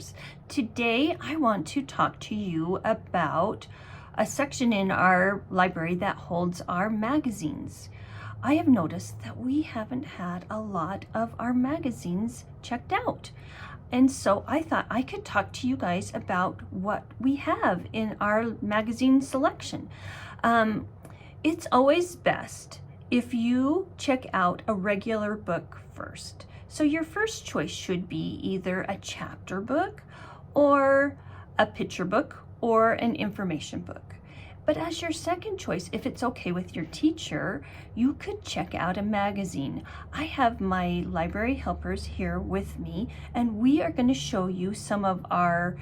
Helpers. Today I want to talk to you about a section in our library that holds our magazines. I have noticed that we haven't had a lot of our magazines checked out. And so I thought I could talk to you guys about what we have in our magazine selection. It's always best if you check out a regular book first. So your first choice should be either a chapter book or a picture book or an information book. But as your second choice, if it's okay with your teacher, you could check out a magazine. I have my library helpers here with me, and we are going to show you some of our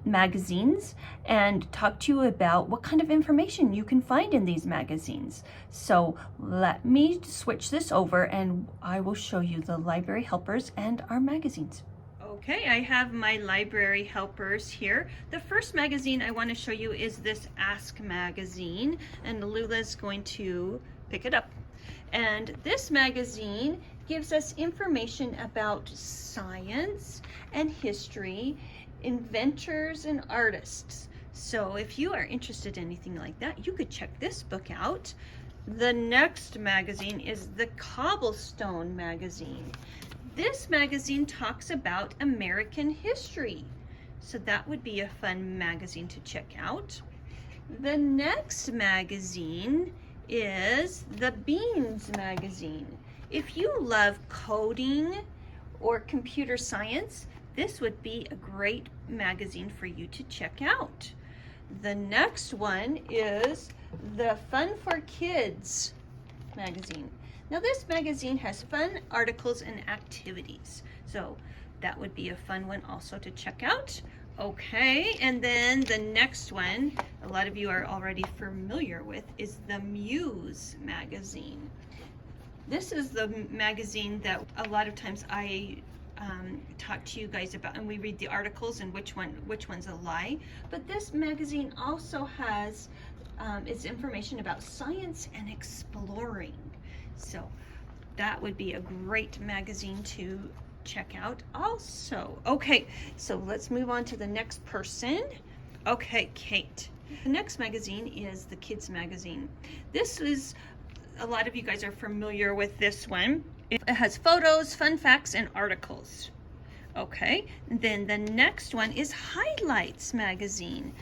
magazines and talk to you about what kind of information you can find in these magazines. So let me switch this over and I will show you the library helpers and our magazines. Okay, I have my library helpers here. The first magazine I want to show you is this Ask magazine, and Lula's going to pick it up. And this magazine gives us information about science and history, inventors and artists. So if you are interested in anything like that, you could check this book out. The next magazine is the Cobblestone magazine. This magazine talks about American history, so that would be a fun magazine to check out. The next magazine is the Beans magazine. If you love coding or computer science, this would be a great magazine for you to check out. The next one is the Fun for Kids magazine. Now this magazine has fun articles and activities, so that would be a fun one also to check out. Okay, and then the next one, a lot of you are already familiar with, is the Muse magazine. This is the magazine that a lot of times I talk to you guys about, and we read the articles and which one's a lie. But this magazine also has its information about science and exploring. So that would be a great magazine to check out also. Okay, so let's move on to the next person. Okay, Kate. The next magazine is the Kids magazine. This is, a lot of you guys are familiar with this one. It has photos, fun facts, and articles. Okay, then the next one is Highlights magazine.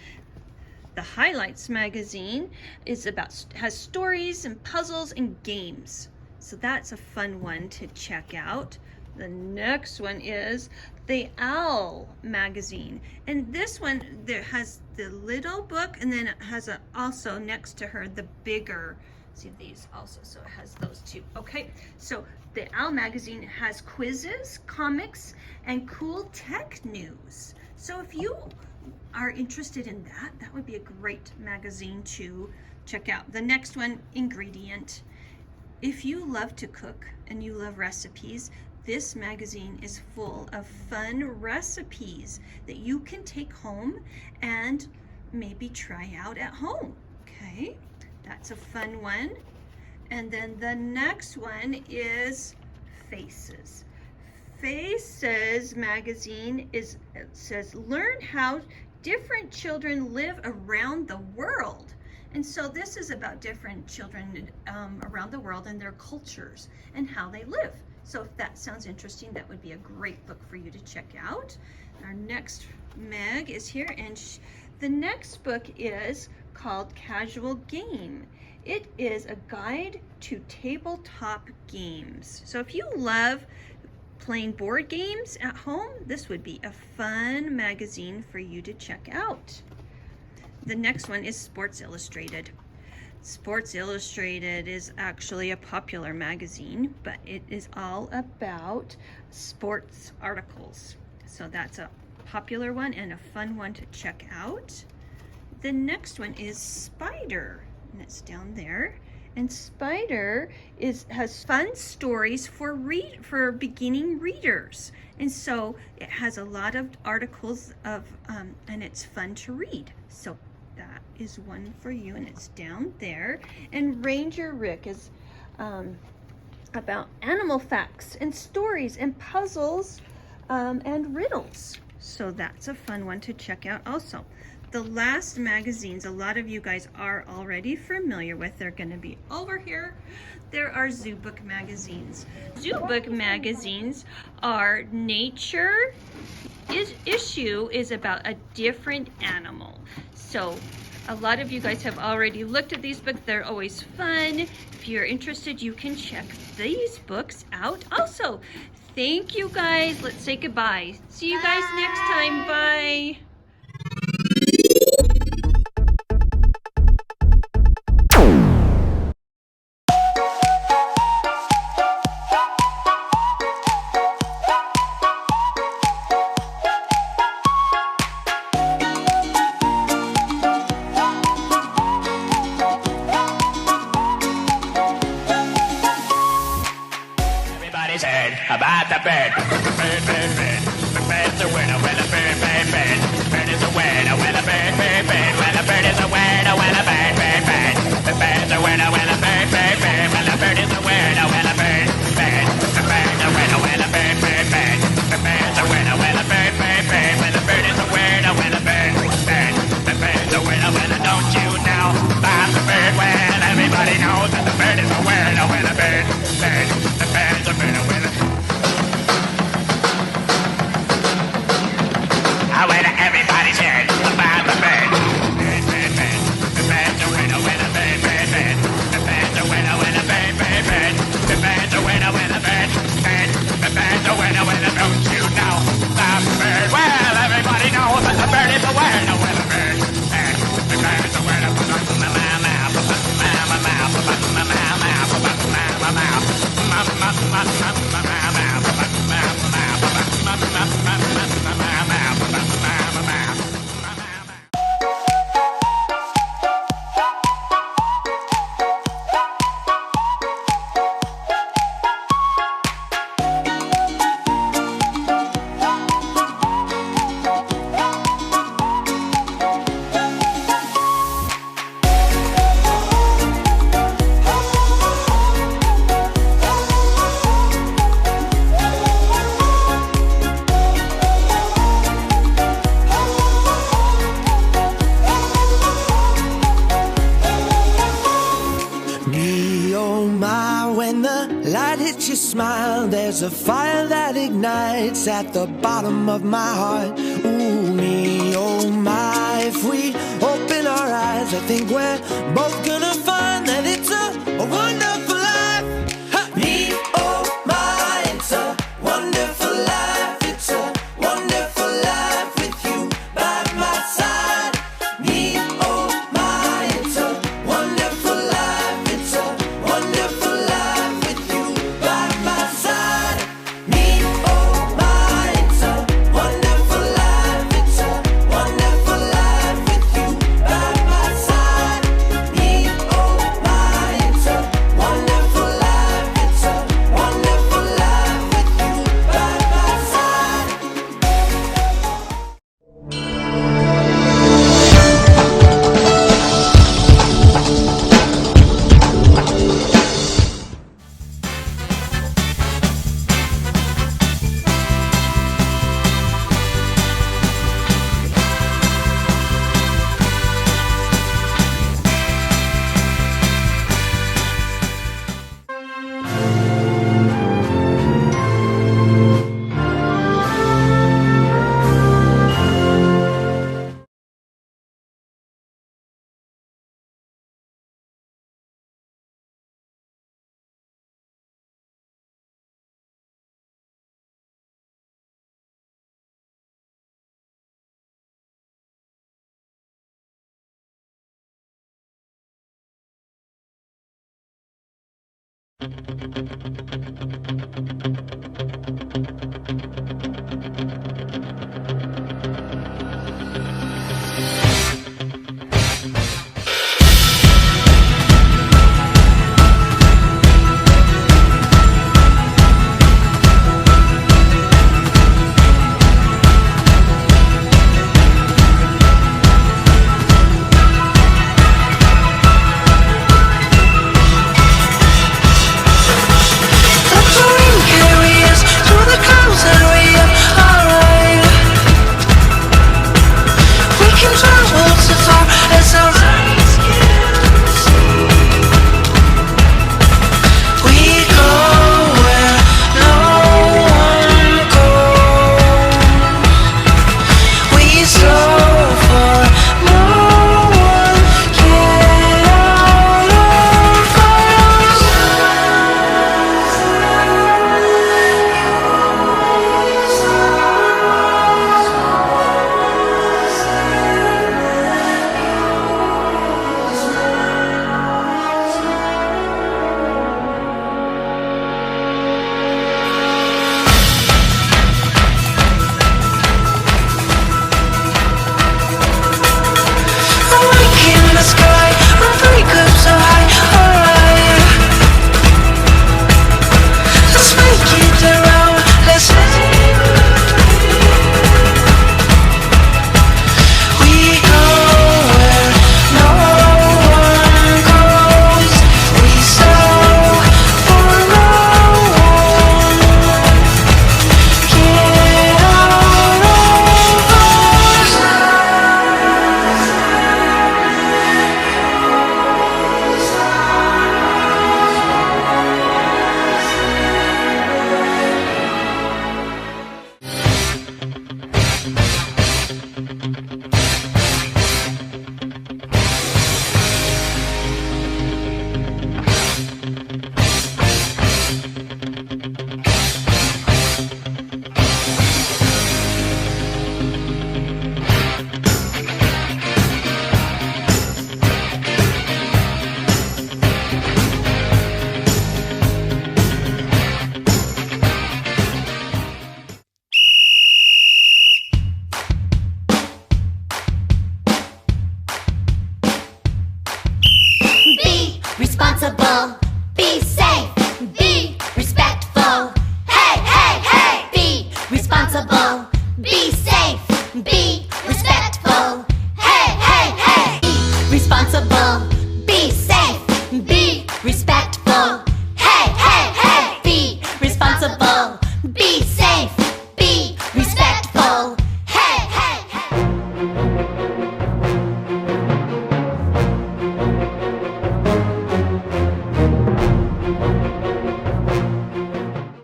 The Highlights magazine has stories and puzzles and games. So that's a fun one to check out. The next one is the Owl magazine. And this one, there has the little book, and then it has also next to her the bigger. See these also, so it has those two. Okay, so the Owl magazine has quizzes, comics, and cool tech news. So if you are interested in that, that would be a great magazine to check out. The next one, Ingredient. If you love to cook and you love recipes, this magazine is full of fun recipes that you can take home and maybe try out at home. Okay, that's a fun one. And then the next one is Faces. Faces magazine says learn how different children live around the world. And so this is about different children around the world and their cultures and how they live. So if that sounds interesting, that would be a great book for you to check out. Our next mag is here, and the next book is called Casual Game. It is a guide to tabletop games. So if you love playing board games at home, this would be a fun magazine for you to check out. The next one is Sports Illustrated. Sports Illustrated is actually a popular magazine, but it is all about sports articles. So that's a popular one and a fun one to check out. The next one is Spider, and it's down there. And Spider has fun stories for beginning readers. And so it has a lot of articles and it's fun to read. So that is one for you, and it's down there. And Ranger Rick is about animal facts and stories and puzzles and riddles. So that's a fun one to check out also. The last magazines, a lot of you guys are already familiar with. They're going to be over here. There are Zoo Book magazines. Zoo Book magazines are nature. Issue is about a different animal. So a lot of you guys have already looked at these books. They're always fun. If you're interested, you can check these books out also. Thank you guys. Let's say goodbye. See you guys next time. Bye. Everybody's heard about the bird. Bird, bird, bird. The bird's a winner when a bird, bird, bird. Bird is a winner when a bird, bird, bird. When a bird is a winner when a bird, bird, bird. The bird's a winner when a bird, bird, bird. When a bird is a winner when a bird, bird. The bird's a winner when a bird, bird, bird. The bird's a winner when a bird, bird, bird. When a bird is a winner when a bird, bird. The bird's a winner when a don't you know about the bird? Well, everybody knows that the bird is a winner when a bird, bird. The bird's a winner when a everybody's heard about the bird. Bird, bird, bird. The bird's a winner when a bird, bird, bird. The bird's a winner when a bird, bird, bird. The bird's a winner when a bird, bird. The bird's a winner when a don't you know the bird? Well, everybody knows that the bird is a winner when a bird, bird. The bird's a winner when a Smile, there's a fire that ignites at the bottom of my heart. Ooh, me, oh my, if we open our eyes, I think we're both gonna find that it's a wonderful life. Ha! Me, oh my, it's a wonderful life. It's a wonderful life with you by my side. Me, oh my, it's a wonderful life. It's a wonderful life with you by my side. Me, oh my, it's a wonderful life. It's a wonderful life with you by my side. Me, oh my, it's a wonderful life. It's a wonderful life with you by my side.